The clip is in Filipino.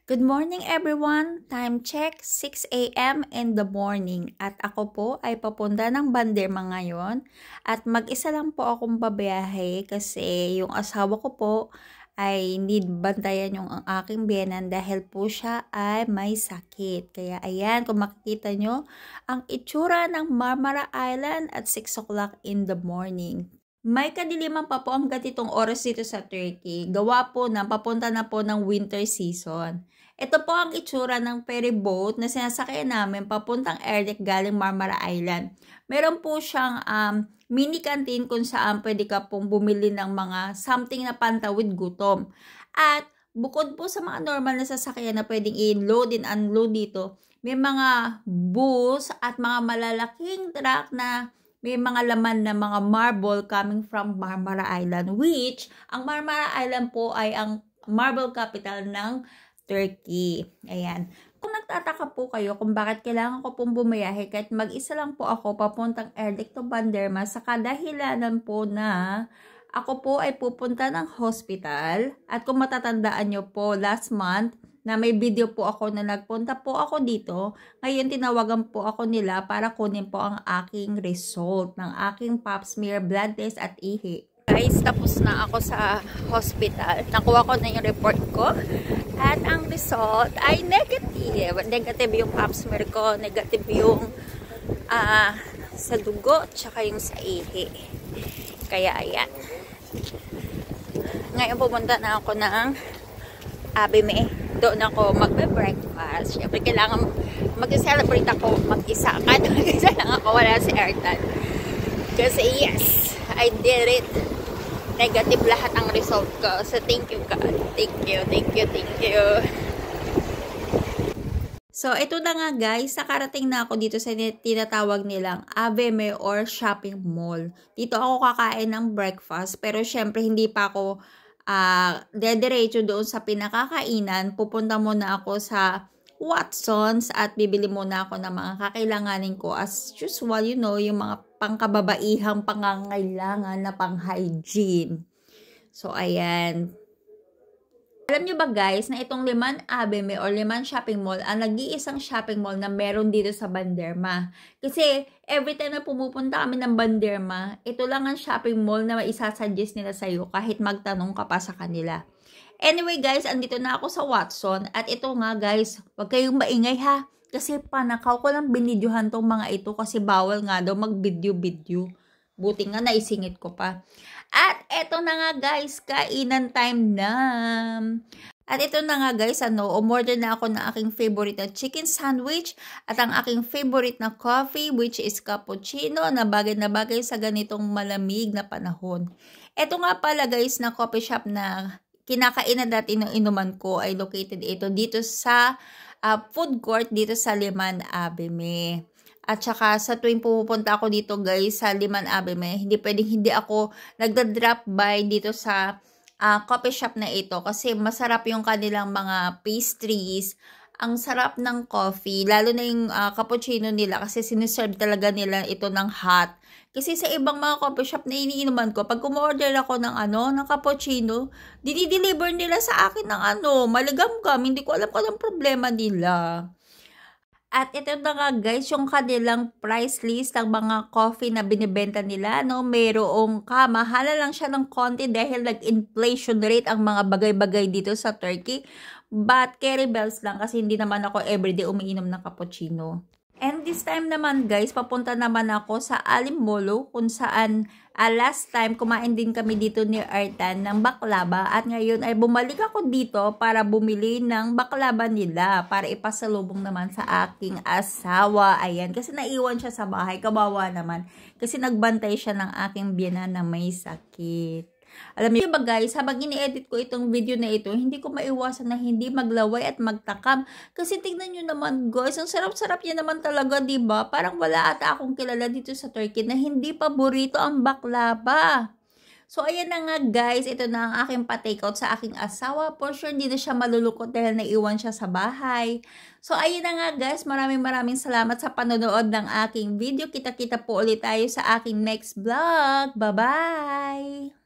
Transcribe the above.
Good morning everyone! Time check, 6 a.m. in the morning. At ako po ay papunta ng Banderma ngayon. At mag-isa lang po akong babiyahe kasi yung asawa ko po ay need bantayan yung ang aking biyenan dahil po siya ay may sakit. Kaya ayan, kung makikita nyo, ang itsura ng Marmara Island at 6 o'clock in the morning. May kadiliman pa po ang ganitong oras dito sa Turkey. Gawa po na papunta na po ng winter season. Ito po ang itsura ng ferry boat na sinasakyan namin papuntang Erdek galing Marmara Island. Meron po siyang mini canteen kung saan pwede ka pong bumili ng mga something na pantawid gutom. At bukod po sa mga normal na sasakyan na pwedeng i-load and unload dito, may mga bus at mga malalaking truck na may mga laman na mga marble coming from Marmara Island, which ang Marmara Island po ay ang marble capital ng Turkey. Ayan. Kung nagtataka po kayo kung bakit kailangan ko pong bumiyahe kahit mag-isa lang po ako papuntang Erdek to Banderma sa kadahilanan po na ako po ay pupunta ng hospital at kung matatandaan nyo po last month na may video po ako na nagpunta po ako dito, ngayon tinawagan po ako nila para kunin po ang aking result ng aking pap smear, blood test at ihi. Guys, tapos na ako sa hospital. Nakuha ko na yung report ko. At ang result ay negative. Negative yung pap smear ko. Negative yung sa dugo. Tsaka yung sa ihi. Kaya ayan. Ngayon pumunta na ako ng Abime. Doon ako magbe-breakfast. Siyempre kailangan mag-celebrate ako mag-isa. Kahit mag-isa lang ako. Wala si Ertan. Kasi yes, I did it. Negative lahat ang result ko. So, thank you, God. Thank you. So, ito na nga guys. Nakarating na ako dito sa tinatawag nilang Aveme or shopping mall. Dito ako kakain ng breakfast. Pero, syempre, hindi pa ako dediretso doon sa pinakakainan. Pupunta muna ako sa Watsons at bibili muna ako ng mga kakailanganin ko as usual, you know, yung mga pangkababaihang pangangailangan na pang-hygiene. So, ayan. Alam nyo ba guys, na itong Liman Abeme or Liman Shopping Mall ang nag-iisang shopping mall na meron dito sa Banderma. Kasi, every time na pumupunta kami ng Banderma, ito lang ang shopping mall na maisasuggest nila sa'yo kahit magtanong ka pa sa kanila. Anyway guys, andito na ako sa Watson at ito nga guys, wag kayong maingay ha. Kasi panakaw ko lang binidyohan tong mga ito kasi bawal nga daw mag-video-video. Buti nga naisingit ko pa. At ito na nga guys, kainan time na. At ito na nga guys, umorder na ako ng aking favorite na chicken sandwich at ang aking favorite na coffee which is cappuccino na bagay sa ganitong malamig na panahon. Ito nga pala guys na coffee shop na kinakainan dati ng inuman ko ay located ito dito sa food court dito sa Liman Abeme. At saka sa tuwing pupunta ako dito guys sa Liman Abeme, hindi pwedeng hindi ako nagda-drop by dito sa coffee shop na ito kasi masarap yung kanilang mga pastries. Ang sarap ng coffee, lalo na yung cappuccino nila kasi siniserve talaga nila ito ng hot. Kasi sa ibang mga coffee shop na iniinuman ko, pag kumorder ako ng ng cappuccino, dinideliver nila sa akin ng maligam-gam. Hindi ko alam kung anong problema nila. At ito na nga guys, yung kanilang price list ng mga coffee na binibenta nila, mayroong kamahala lang siya ng konti dahil nag-inflation rate ang mga bagay-bagay dito sa Turkey. But carry bells lang kasi hindi naman ako everyday umiinom ng cappuccino. And this time naman guys, papunta naman ako sa Alimolo kung saan last time kumain din kami dito ni Ertan ng baklava at ngayon ay bumalik ako dito para bumili ng baklava nila para ipasalubong naman sa aking asawa. Ayan, kasi naiwan siya sa bahay, kawawa naman kasi nagbantay siya ng aking biyenan na may sakit. Alam niyo ba guys, habang ini-edit ko itong video na ito, hindi ko maiwasan na hindi maglaway at magtakam. Kasi tignan niyo naman guys, ang sarap-sarap niya naman talaga, diba? Parang wala ata akong kilala dito sa Turkey na hindi paborito ang baklava. So, ayan na nga guys, ito na ang aking pa-takeout sa aking asawa. For sure, hindi na siya malulukot dahil naiwan siya sa bahay. So, ayan na nga guys, maraming salamat sa panonood ng aking video. Kita-kita po ulit tayo sa aking next vlog. Bye-bye!